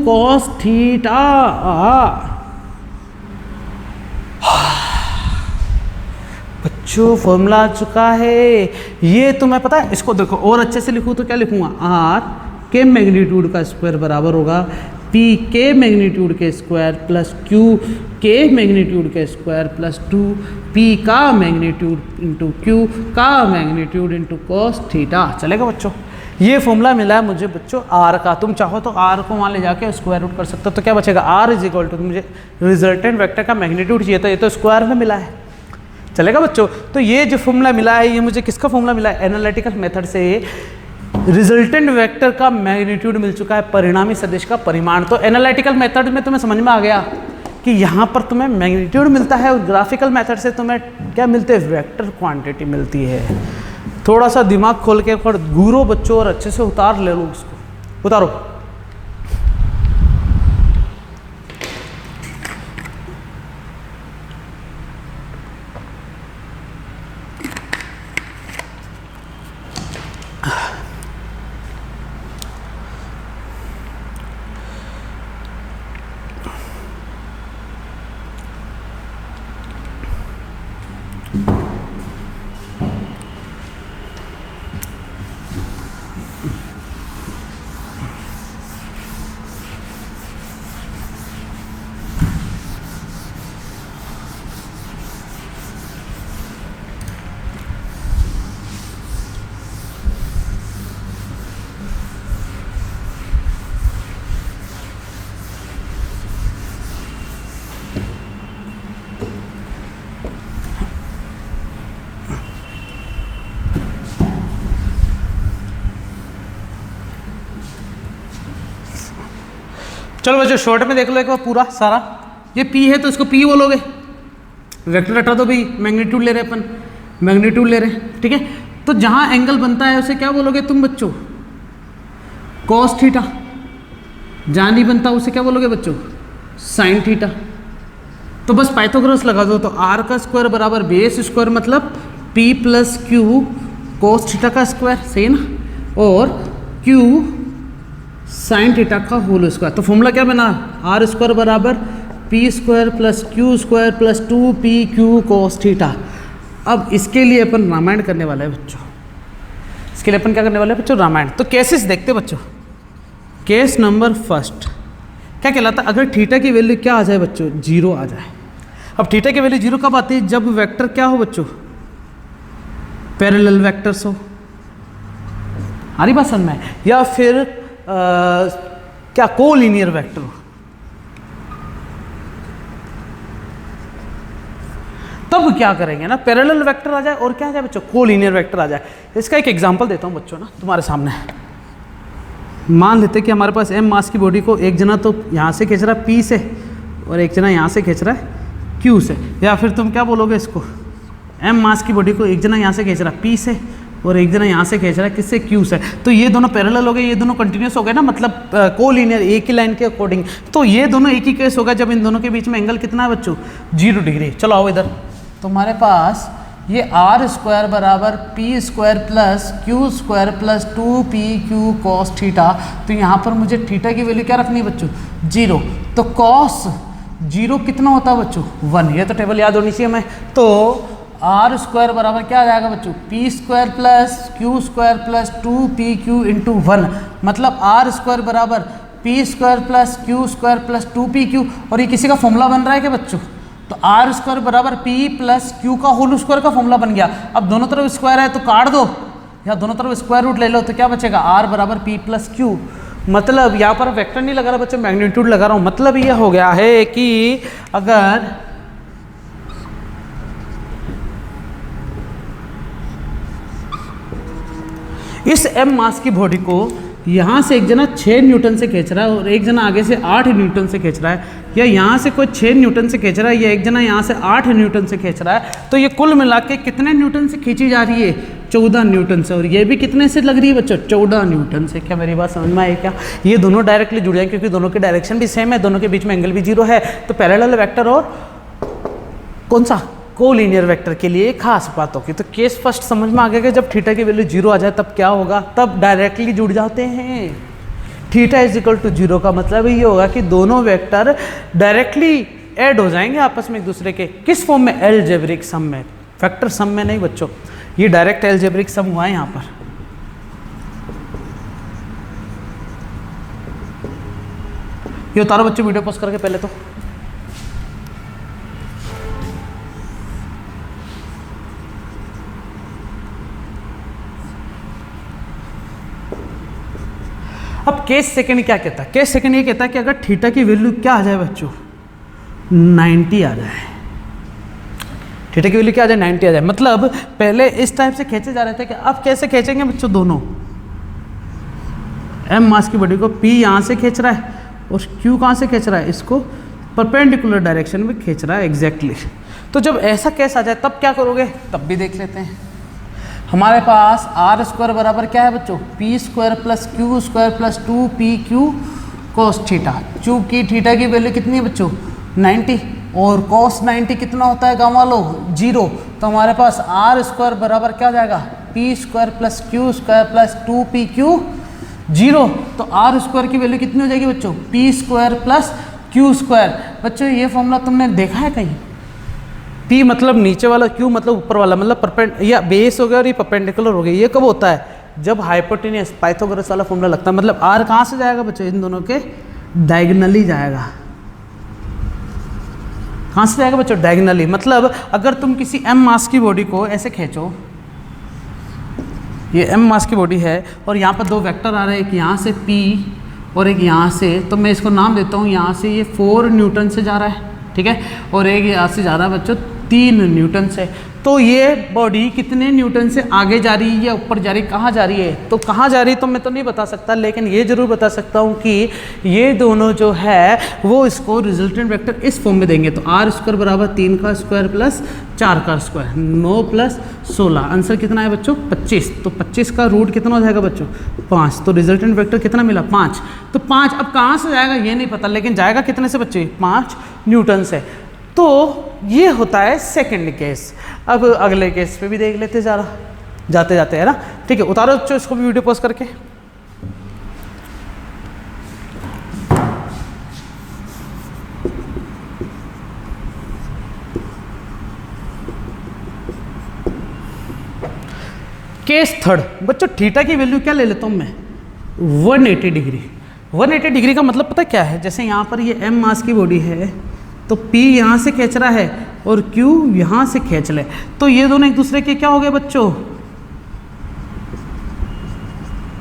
A: cos theta. बच्चों फॉर्मूला आ चुका है। ये तुम्हें पता है, इसको देखो और अच्छे से लिखूँ तो क्या लिखूंगा, आर के मैग्नीट्यूड का स्क्वायर बराबर होगा पी के मैग्नीट्यूड के स्क्वायर प्लस क्यू के मैग्नीट्यूड के स्क्वायर प्लस 2p का मैग्नीट्यूड इंटू क्यू का मैग्नीट्यूड इंटू कॉस थीटा। चलेगा बच्चों, ये फॉर्मूला मिला है मुझे बच्चों आर का। तुम चाहो तो आर को वहाँ ले जाके स्क्वायर रूट कर सकते हो। तो क्या बचेगा, आर इज इक्वल टू, मुझे रिजल्टेंट वेक्टर का मैग्नीट्यूड चाहिए था, ये तो स्क्वायर में मिला है। चलेगा बच्चों, तो ये जो फॉर्मूला मिला है, ये मुझे किसका फॉर्मूला मिला है, एनालिटिकल मेथड से रिजल्टेंट वेक्टर का मैग्नीट्यूड मिल चुका है, परिणामी सदिश का परिमाण। तो एनालिटिकल मेथड में तुम्हें समझ में आ गया कि यहाँ पर तुम्हें मैग्नीट्यूड मिलता है, और ग्राफिकल मेथड से तुम्हें क्या मिलते हैं, वेक्टर क्वांटिटी मिलती है। थोड़ा सा दिमाग खोल के घूरो बच्चों और अच्छे से उतार ले लो उसको, उतारो। चलो बच्चों शॉर्ट में देख लो एक बार पूरा सारा। ये P है तो इसको P बोलोगे, वेक्टर हटा दो भाई, मैग्नीट्यूड ले रहे अपन, मैग्नीट्यूड ले रहे, ठीक है। तो जहां एंगल बनता है उसे क्या बोलोगे तुम बच्चों, कॉस थीटा। जहां नहीं बनता उसे क्या बोलोगे बच्चों, साइन थीटा। तो बस पाइथागोरस लगा दो, तो आर का स्क्वायर बराबर बेस स्क्वायर मतलब P plus Q cos theta का स्क्वायर, सही है ना, और Q साइन थीटा का होल स्क्वायर। तो फॉर्मूला क्या बना, आर स्क्वायर बराबर P square plus Q square plus 2pq cos theta. अब इसके लिए अपन रामायण करने वाले हैं बच्चों, इसके लिए अपन क्या करने वाले हैं बच्चों, रामायण। तो केसेस देखते बच्चों। केस नंबर फर्स्ट क्या कहलाता है, अगर थीटा की वैल्यू क्या आ जाए बच्चों, 0 आ जाए। अब थीटा की वैल्यू 0 कब आती है, जब वेक्टर क्या हो बच्चों, पैरेलल वेक्टर्स हो, हमारी बात समझ में, या फिर क्या कोलिनियर वेक्टर हो। तब क्या करेंगे ना, पैरेलल वेक्टर आ जाए और क्या आ जाए बच्चों, कोलिनियर वेक्टर आ जाए। इसका एक एग्जांपल देता हूं बच्चों ना तुम्हारे सामने। मान लेते कि हमारे पास m मास की बॉडी को एक जना तो यहां से खींच रहा है P से, और एक जना यहां से खींच रहा है Q से, या फिर तुम क्या बोलोगे इसको, m मास की बॉडी को एक जना यहां से खींच रहा है P से और एक जना यहाँ से खींच रहा है किससे, Q से। तो ये दोनों पैरेलल हो गए, ये दोनों कंटिन्यूस हो गए ना, मतलब कोलिनियर, एक ही लाइन के अकॉर्डिंग। तो ये दोनों एक ही केस होगा जब इन दोनों के बीच में एंगल कितना है बच्चों, 0 डिग्री। चलो आओ इधर, तुम्हारे पास ये आर स्क्वायर बराबर P square plus Q square plus 2pq cos theta. तो यहाँ पर मुझे थीटा की वैल्यू क्या रखनी है बच्चों, 0। तो कॉस 0 कितना होता है बच्चों, 1। ये तो टेबल याद होनी चाहिए हमें। तो आर स्क्वायर बराबर क्या आ जाएगा बच्चों, P square plus Q square plus 2pq into 1, मतलब आर स्क्वायर बराबर P square plus Q square plus 2pq। और ये किसी का फॉर्मूला बन रहा है क्या बच्चों, तो आर स्क्वायर बराबर p प्लस क्यू का होल स्क्वायर का फॉर्मूला बन गया। अब दोनों तरफ स्क्वायर है तो काट दो, या दोनों तरफ स्क्वायर रूट ले लो, तो क्या बचेगा, आर बराबर p प्लस क्यू। मतलब यहाँ पर वेक्टर नहीं लगा रहा बच्चों, मैग्नीट्यूड लगा रहा हूँ। मतलब ये हो गया है कि अगर इस m मास की बॉडी को यहाँ से एक जना 6 न्यूटन से खींच रहा है और एक जना आगे से 8 न्यूटन से खींच रहा है, या यहाँ से कोई 6 न्यूटन से खींच रहा है या एक जना यहाँ से 8 न्यूटन से खींच रहा है, तो ये कुल मिला के कितने न्यूटन से खींची जा रही है? 14 न्यूटन से। और ये भी कितने से लग रही है बच्चों? 14 न्यूटन से। क्या मेरी बात समझ में आई क्या? ये दोनों डायरेक्टली जुड़ जाए क्योंकि दोनों की डायरेक्शन भी सेम है, दोनों के बीच में एंगल भी 0 है। तो पैरेलल वेक्टर और कौन सा कोलिनियर वेक्टर के लिए खास बात होगी। तो केस फर्स्ट समझ में आ गया कि जब थीटा की वैल्यू 0 आ जाए तब क्या होगा? तब डायरेक्टली जुड़ जाते हैं। थीटा इज इक्वल टू 0 का मतलब ये होगा कि दोनों वेक्टर डायरेक्टली ऐड हो जाएंगे आपस में एक दूसरे के। किस फॉर्म में? अलजेब्रिक सम में, वेक्टर सम में नहीं बच्चों, ये डायरेक्ट अलजेब्रिक सम हुआ है यहाँ पर। ये उतारो बच्चों वीडियो पॉज करके पहले तो। अब केस सेकंड क्या कहता है? केस सेकंड ये कहता है कि अगर थीटा की वैल्यू क्या आ जाए बच्चों? 90 आ जाए। थीटा की वैल्यू क्या आ जाए? 90 आ जाए। मतलब पहले इस टाइप से खींचे जा रहे थे कि अब कैसे खींचेंगे बच्चों? दोनों m मास की बॉडी को p यहाँ से खींच रहा है और q कहाँ से खींच रहा है? इसको परपेंडिकुलर डायरेक्शन में खींच रहा है एग्जैक्टली। तो जब ऐसा केस आ जाए तब क्या करोगे? तब भी देख लेते हैं। हमारे पास आर स्क्वायर बराबर क्या है बच्चों? P square plus Q square plus 2pq cos theta. चूँकि थीटा की वैल्यू कितनी है बच्चों? 90 और कोस 90 कितना होता है गाँव वालों? 0। तो हमारे पास आर स्क्वायर बराबर क्या हो जाएगा? P square plus Q square plus 2pq 0। तो आर स्क्वायर की वैल्यू कितनी हो जाएगी बच्चों? P square plus Q square. बच्चों ये फॉर्मूला तुमने देखा है कहीं? P मतलब नीचे वाला, Q मतलब ऊपर वाला, मतलब या बेस हो गया और ये परपेंडिकुलर हो गया। ये कब होता है? जब हाइपोटेनियस पाइथागोरस वाला फॉर्मूला लगता है। मतलब R कहाँ से जाएगा बच्चों? इन दोनों के डायगोनली जाएगा। कहाँ से जाएगा बच्चों? डायगोनली। मतलब अगर तुम किसी m मास की बॉडी को ऐसे खींचो, ये m मास की बॉडी है और यहाँ पर दो वेक्टर आ रहे हैं, एक यहाँ से P और एक यहाँ से, तो मैं इसको नाम देता हूँ, यहाँ से ये 4 न्यूटन से जा रहा है, ठीक है, और एक यहाँ से जा रहा है बच्चों 3 न्यूटन से। तो ये बॉडी कितने न्यूटन से आगे जा रही है या ऊपर जा रही है? कहाँ जा रही है? तो कहाँ जा रही है तो मैं तो नहीं बता सकता, लेकिन ये जरूर बता सकता हूँ कि ये दोनों जो है वो इसको रिजल्टेंट वेक्टर इस फॉर्म में देंगे। तो आर स्क्वायर बराबर 3 का स्क्वायर प्लस 4 का स्क्वायर, 9 प्लस 16। आंसर कितना है बच्चों? 25। तो 25 का रूट कितना हो जाएगा बच्चों? 5। तो रिजल्टेंट वेक्टर कितना मिला? 5। तो 5 अब कहाँ से जाएगा ये नहीं पता, लेकिन जाएगा कितने से बच्चे? 5 न्यूटन से। तो ये होता है सेकंड केस। अब अगले केस पे भी देख लेते जाते जाते है ना, ठीक है। उतारो बच्चों इसको भी वीडियो पॉज करके। केस थर्ड बच्चों, थीटा की वैल्यू क्या ले लेता हूं मैं? 180 डिग्री। 180 डिग्री का मतलब पता क्या है? जैसे यहाँ पर ये m मास की बॉडी है तो P यहाँ से खींच रहा है और Q यहाँ से खींच ले, तो ये दोनों एक दूसरे के क्या हो गए बच्चों?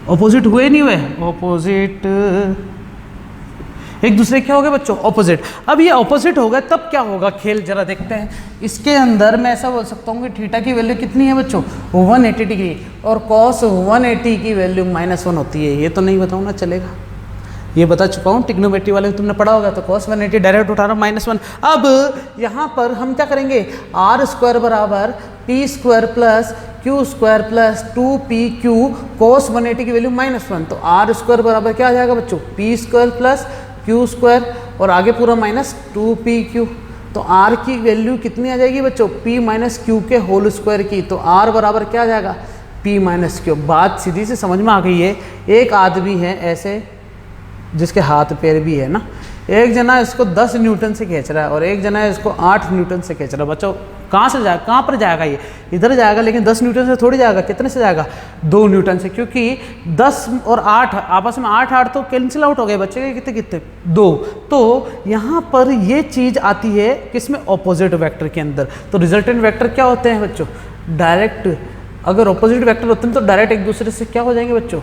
A: ऑपोजिट हुए नहीं हुए? ऑपोजिट, एक दूसरे क्या हो गए बच्चों? ऑपोजिट। अब ये ऑपोजिट हो गए तब क्या होगा? खेल जरा देखते हैं। इसके अंदर मैं ऐसा बोल सकता हूँ कि थीटा की वैल्यू कितनी है बच्चों? 180 डिग्री, और कॉस 180 की वैल्यू -1 होती है। ये तो नहीं बताऊँ ना, चलेगा? ये बता चुका हूँ, ट्रिग्नोमेट्री वाले में तुमने पढ़ा होगा। तो cos 180 डायरेक्ट उठा रहा हूँ -1। अब यहाँ पर हम क्या करेंगे? आर स्क्वायर बराबर P square plus Q square plus 2pq cos 180 की वैल्यू -1। तो आर स्क्वायर बराबर क्या आ जाएगा बच्चों? P square plus Q square और आगे पूरा -2pq। तो r की वैल्यू कितनी आ जाएगी बच्चों? p माइनस क्यू के होल स्क्वायर की। तो r बराबर क्या आ जाएगा? p minus Q. बात सीधी से समझ में आ गई है। एक आदमी है ऐसे जिसके हाथ पैर भी है ना, एक जना इसको 10 न्यूटन से खींच रहा है और एक जना इसको 8 न्यूटन से खींच रहा है। बच्चों कहाँ से जाएगा? कहाँ पर जाएगा? ये इधर जाएगा, लेकिन 10 न्यूटन से थोड़ी जाएगा। कितने से जाएगा? 2 न्यूटन से, क्योंकि 10 और 8 आपस में 8 तो कैंसिल आउट हो गए, बच्चे कितने कितने? 2। तो यहाँ पर ये चीज़ आती है किसमें? ऑपोजिट वेक्टर के अंदर। तो रिजल्टेंट वेक्टर क्या होते हैं बच्चों? डायरेक्ट, अगर ऑपोजिट वेक्टर होते हैं तो डायरेक्ट एक दूसरे से क्या हो जाएंगे बच्चों?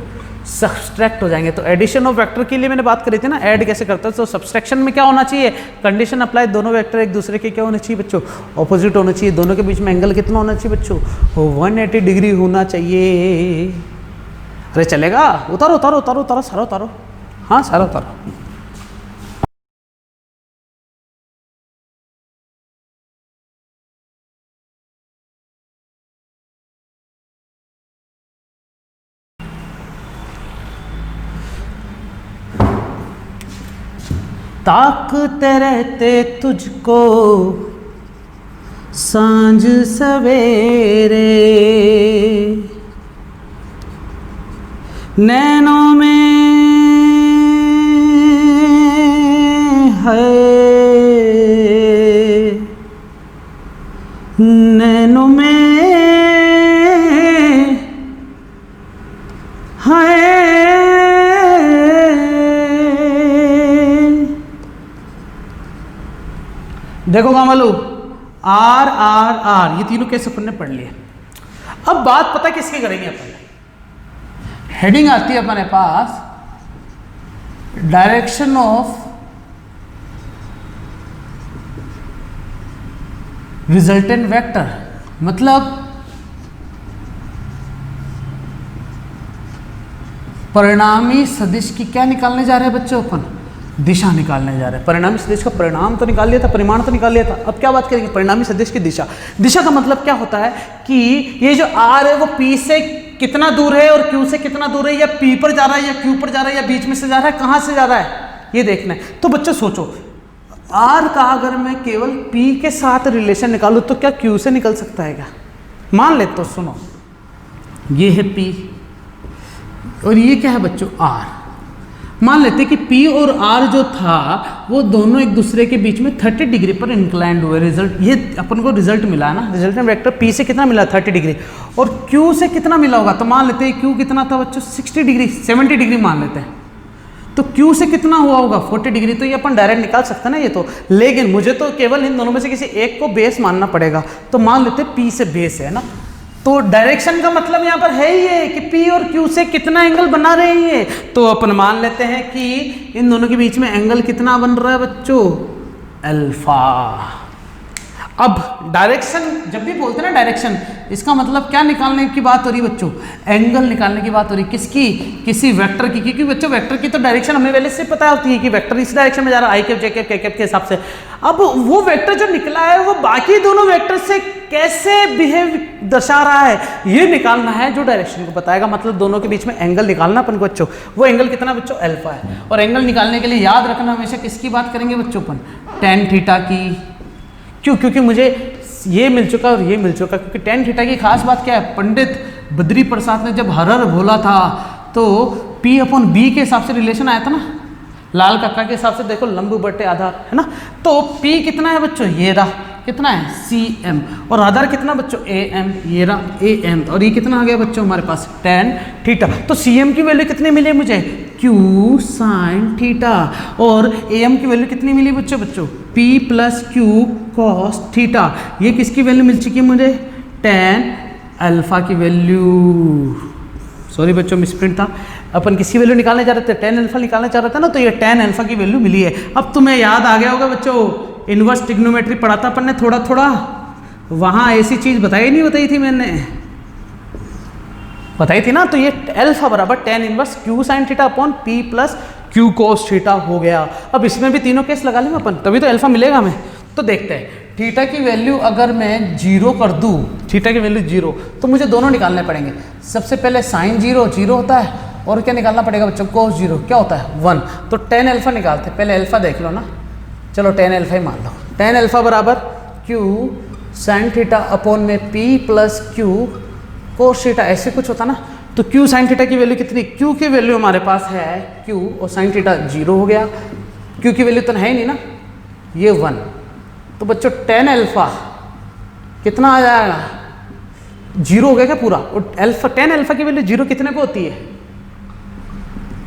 A: सब्सट्रैक्ट हो जाएंगे। तो एडिशन ऑफ वेक्टर के लिए मैंने बात करी थी ना, ऐड कैसे करता है। तो सब्सट्रैक्शन में क्या होना चाहिए? कंडीशन अप्लाई, दोनों वेक्टर एक दूसरे के क्या होने चाहिए बच्चों? ऑपोजिट होना चाहिए। दोनों के बीच में एंगल कितना होना चाहिए बच्चों? 180 डिग्री होना चाहिए। अरे चलेगा, उतारो उतारो उतारो उतारो, सारा उतारो, हाँ सारा उतारो। ताकते रहते तुझको सांझ सवेरे, नैनों में है, नैनों में है, देखो गामलू, आर आर आर, ये तीनों कैसे अपन ने पढ़ लिए। अब बात पता किसकी करेंगे अपन, हेडिंग आती है अपने पास डायरेक्शन ऑफ रिजल्टेंट वेक्टर, मतलब परिणामी सदिश की क्या निकालने जा रहे हैं बच्चों अपन, दिशा निकालने जा रहे हैं। परिणामी सदिश का परिणाम तो निकाल लिया था, परिमाण तो निकाल लिया था, अब क्या बात करेंगे परिणामी सदिश की दिशा। दिशा का मतलब क्या होता है कि ये जो आर है वो पी से कितना दूर है और क्यू से कितना दूर है, या पी पर जा रहा है या क्यू पर जा रहा है या बीच में से जा रहा है, कहाँ से जा रहा है, ये देखना है। तो बच्चों सोचो, आर का अगर मैं केवल पी के साथ रिलेशन निकालूं तो क्या क्यू से निकल सकता है क्या? मान ले तो सुनो, ये है पी और ये क्या है बच्चों आर। मान लेते कि P और R जो था वो दोनों एक दूसरे के बीच में 30 डिग्री पर इंक्लाइंड हुए। रिजल्ट ये अपन को रिजल्ट मिला ना, रिजल्टेंट वेक्टर P से कितना मिला 30 डिग्री, और Q से कितना मिला होगा, तो मान लेते हैं Q कितना था बच्चों 60 डिग्री 70 डिग्री मान लेते हैं, तो Q से कितना हुआ होगा 40 डिग्री। तो ये अपन डायरेक्ट निकाल सकते हैं ना ये तो, लेकिन मुझे तो केवल इन दोनों में से किसी एक को बेस मानना पड़ेगा। तो मान लेते P से बेस है ना, तो डायरेक्शन का मतलब यहाँ पर है ही है कि P और Q से कितना एंगल बना रही है। तो अपन मान लेते हैं कि इन दोनों के बीच में एंगल कितना बन रहा है बच्चों, अल्फा। अब डायरेक्शन जब भी बोलते हैं ना डायरेक्शन, इसका मतलब क्या निकालने की बात हो रही है बच्चों, एंगल निकालने की बात हो रही है। किसकी, किसी वेक्टर की, क्योंकि बच्चों वेक्टर की तो डायरेक्शन हमें पहले से पता होती है कि वेक्टर इस डायरेक्शन में जा रहा है, आई कैप जे कैप के कैप के हिसाब से। अब वो वेक्टर जो निकला है वो बाकी दोनों वेक्टर से कैसे बिहेव दर्शा रहा है, ये निकालना है जो डायरेक्शन को बताएगा। मतलब दोनों के बीच में एंगल निकालना अपन को बच्चों, वो एंगल कितना बच्चों अल्फा है। और एंगल निकालने के लिए याद रखना हमेशा किसकी बात करेंगे बच्चों अपन, टेन थीटा की। क्यों, क्योंकि मुझे ये मिल चुका और ये मिल चुका। क्योंकि टेन थीटा की खास बात क्या है, पंडित बद्री प्रसाद ने जब हर हर बोला था तो P अपॉन B के हिसाब से रिलेशन आया था ना, लाल कक्का के हिसाब से देखो लंब बटे आधार है ना। तो P कितना है बच्चों, ये रहा कितना है CM, और आधार कितना बच्चों AM, ये रहा AM, और ये कितना आ गया बच्चों हमारे पास टेन थीटा। तो CM की वैल्यू कितनी मिली मुझे, Q साइन थीटा, और AM की वैल्यू कितनी मिली बच्चों P plus Q cos theta. ये किसकी वैल्यू मिल चुकी है मुझे, टेन अल्फा की वैल्यू। सॉरी बच्चों मिसप्रिंट था, अपन किसकी वैल्यू निकालने जा रहे थे, टेन अल्फा निकालने जा रहे थे ना, तो ये टेन अल्फा की वैल्यू मिली है। अब तुम्हें याद आ गया होगा बच्चों, इनवर्स ट्रिग्नोमेट्री पढ़ा था अपन ने थोड़ा थोड़ा, वहाँ ऐसी चीज़ बताई थी मैंने, बताई थी ना। तो ये अल्फा बराबर tan inverse Q sine theta upon P plus Q cos theta हो गया। अब इसमें भी तीनों केस लगा लेंगे अपन, तभी तो अल्फा मिलेगा हमें। तो देखते हैं, थीटा की वैल्यू अगर मैं जीरो कर दूँ, थीटा की वैल्यू जीरो, तो मुझे दोनों निकालने पड़ेंगे। सबसे पहले साइन जीरो जीरो होता है, और क्या निकालना पड़ेगा बच्चों, कोस जीरो क्या होता है 1। तो टेन अल्फा निकालते, पहले अल्फा देख लो ना, चलो टेन अल्फा ही मान लो। टेन अल्फा बराबर Q साइन थीटा अपॉन में P plus Q cos theta, ऐसे कुछ होता ना। तो Q साइन थीटा की वैल्यू कितनी, Q की वैल्यू हमारे पास है Q, और साइन थीटा जीरो हो गया, Q की वैल्यू तो है ही नहीं ना, ये 1। तो बच्चों टेन अल्फा कितना आ जाएगा, जीरो हो गया क्या पूरा। और अल्फा टेन अल्फा की वैल्यू जीरो कितने पे होती है,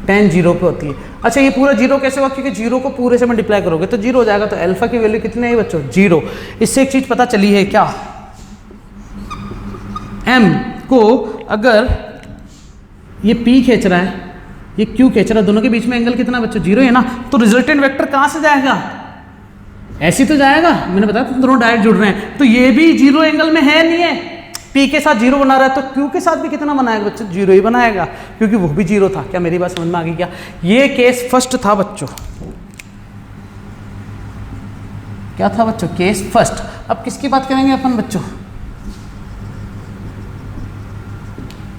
A: टेन जीरो पे होती है। अच्छा ये पूरा जीरो कैसे हुआ, क्योंकि जीरो को पूरे से मल्टीप्लाई करोगे तो जीरो हो जाएगा। तो अल्फा की वैल्यू कितनी है बच्चों, जीरो। इससे एक चीज पता चली है क्या, M को अगर ये P खींच रहा है, ये Q खींच रहा है, दोनों के बीच में एंगल कितना बच्चों, जीरो है ना। तो रिजल्टेंट वेक्टर कहाँ से जाएगा, ऐसी तो जाएगा, मैंने बताया तो दोनों डायरेक्ट जुड़ रहे हैं। तो ये भी जीरो एंगल में है नहीं है, P के साथ 0 बना रहा है तो Q के साथ भी कितना बनाएगा बच्चों, 0 ही बनाएगा, क्योंकि वो भी 0 था। क्या मेरी बात समझ में आ गई क्या? ये केस फर्स्ट था बच्चों, क्या था बच्चों, केस फर्स्ट। अब किसकी बात करेंगे अपन बच्चों,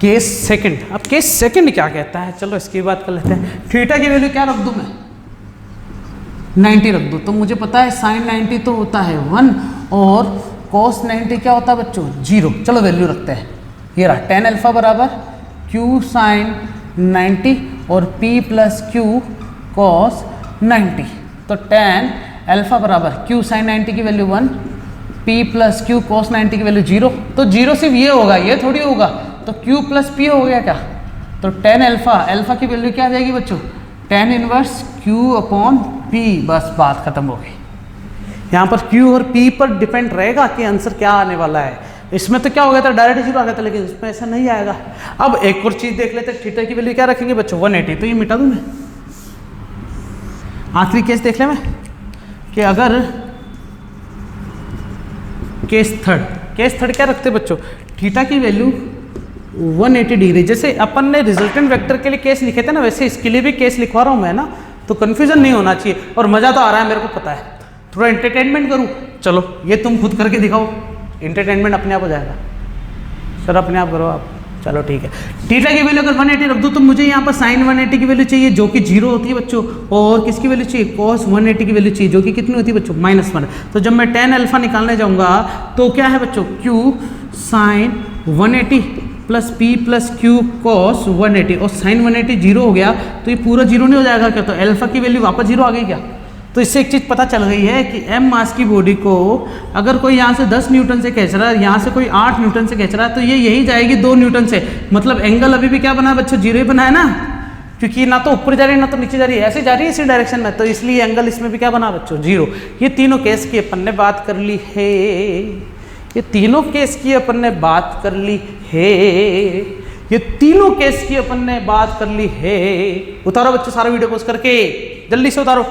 A: केस सेकंड। अब केस सेकंड क्या कहता है, चलो इसकी बात कर लेते हैं। थीटा की वैल्यू क्या रख दूं मैं, 90 रख दूं, तो मुझे पता है साइन 90 तो होता है 1 और कॉस 90 क्या होता है बच्चों, 0। चलो वैल्यू रखते हैं, ये रहा tan अल्फा बराबर q साइन 90 और p प्लस q कॉस 90। तो tan अल्फा बराबर q साइन 90 की value 1, p plus q cos 90 की वैल्यू 0। तो 0 सिर्फ ये होगा, ये थोड़ी होगा, तो q प्लस p हो गया क्या, तो tan अल्फा की वैल्यू क्या आ जाएगी बच्चों, tan inverse q upon p। बस बात खत्म हो गई। यहाँ पर q और p पर डिपेंड रहेगा कि आंसर क्या आने वाला है। इसमें तो क्या हो गया था, डायरेक्ट 0 आ गया था, लेकिन इसमें ऐसा नहीं आएगा। अब एक और चीज देख लेते हैं, थीटा की वैल्यू क्या रखेंगे बच्चों, 180। तो ये मिटा दूं मैं। आखिरी केस देख ले मैं, कि अगर केस थर्ड क्या रखते बच्चों, थीटा की वैल्यू 180 डिग्री। जैसे अपन ने रिजल्टेंट वेक्टर के लिए केस लिखे थे ना, वैसे इसके लिए भी केस लिखवा रहा हूं मैं ना, तो कंफ्यूजन नहीं होना चाहिए। और मजा तो आ रहा है, मेरे को पता है। थोड़ा एंटरटेनमेंट करूं, चलो ये तुम खुद करके दिखाओ, एंटरटेनमेंट अपने आप हो जाएगा। सर अपने आप करो आप, चलो ठीक है। थीटा की वैल्यू अगर 180 रख दूं तो मुझे यहाँ पर साइन 180 की वैल्यू चाहिए, जो कि 0 होती है बच्चों, और किसकी वैल्यू चाहिए, कॉस 180 की वैल्यू चाहिए, जो कि कितनी होती है बच्चों, -1। तो जब मैं tan अल्फा निकालने जाऊंगा तो क्या है बच्चों, q sine 180 plus p plus q cos 180, और साइन 180 0 हो गया तो ये पूरा 0 नहीं हो जाएगा क्या, तो अल्फा की वैल्यू वापस 0 आ गई क्या। तो इससे एक चीज़ पता चल गई है कि m मास की बॉडी को अगर कोई यहाँ से 10 न्यूटन से खींच रहा है, यहाँ से कोई 8 न्यूटन से खींच रहा है, तो ये यही जाएगी 2 न्यूटन से। मतलब एंगल अभी भी क्या बना है बच्चों, 0 ही बना है ना, क्योंकि ना तो ऊपर जा रही है ना तो नीचे जा रही है, ऐसे जा रही है इसी डायरेक्शन में, तो इसलिए एंगल इसमें भी क्या बना बच्चों, 0। ये तीनों केस की अपन ने बात कर ली है, ये तीनों केस की अपन ने बात कर ली है, ये तीनों केस की अपन ने बात कर ली है। उतारो बच्चों सारा वीडियो पोस्ट करके, जल्दी से उतारो।